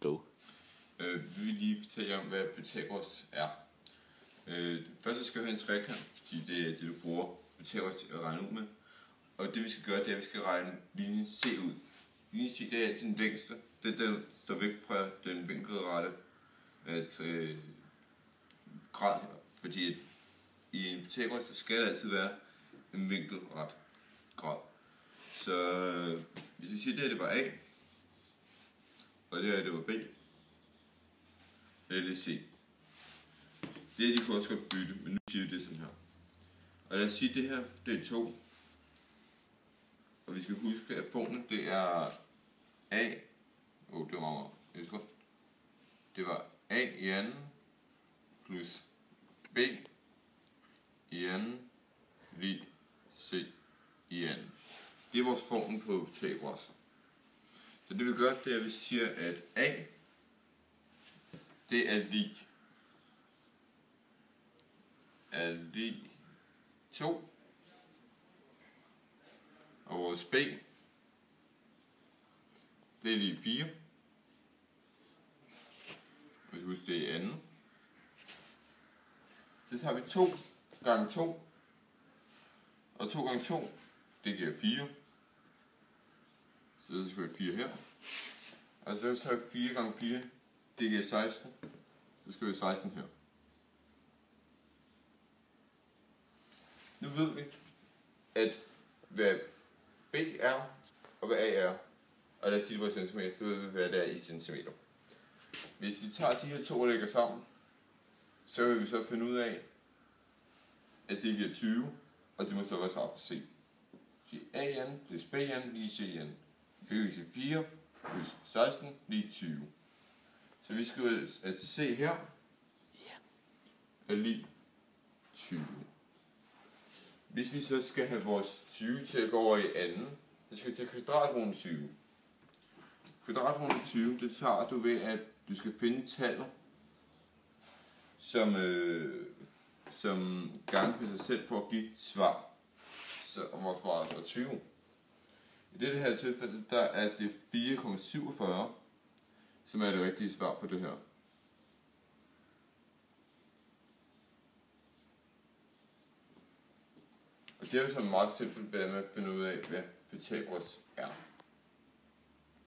Vi vil lige fortælle jer om, hvad Pythagoras er. Først skal vi have en trekant, fordi det er det, du bruger Pythagoras til at regne ud med. Og det vi skal gøre, det er, at vi skal regne linjen C ud. Linjen C, det er altid den længste. Det der står væk fra den vinkelrette grad her. Fordi i en Pythagoras, der skal der altid være en vinkelret grad. Så hvis vi siger, det her det var A, og det her det var B, det er C. Det er de kan også godt bytte, men nu siger vi det sådan her. Og lad os sige, at det her det er 2. Og vi skal huske, at formlen det er A. Det var meget. Det var A i anden plus B i anden lig C i anden. Det er vores formel på Pythagoras. Så det vi gør, det er, at vi siger, at A det er lig 2, og vores B det er lig 4. Hvis vi husker det er anden. Så har vi 2 gange 2, og 2 gange 2 det giver 4. Så skal vi 4 her. Og så har vi 4 gange 4, det giver 16. Så skal vi 16 her. Nu ved vi, at hvad B er, og hvad A er, og lad os sige det på centimeter, så ved vi, hvad det er i centimeter. Hvis vi tager de her to og lægger sammen, så vil vi så finde ud af, at det giver 20, og det må så være svaret på C. Så A n plus B n lige C n. Det vil sige 4 plus 16 lige 20. Så vi skriver, at C her er lige 20. Hvis vi så skal have vores 20 til at gå over i anden, så skal vi tage kvadratroden 20. Kvadratroden 20, det tager du ved, at du skal finde tallet, som gange på sig selv for at give svar. Og vores svar er så 20. I dette her tilfælde, der er det 4,47, som er det rigtige svar på det her. Og det er jo så meget simpelt, hvad man finder ud af, hvad Pythagoras er.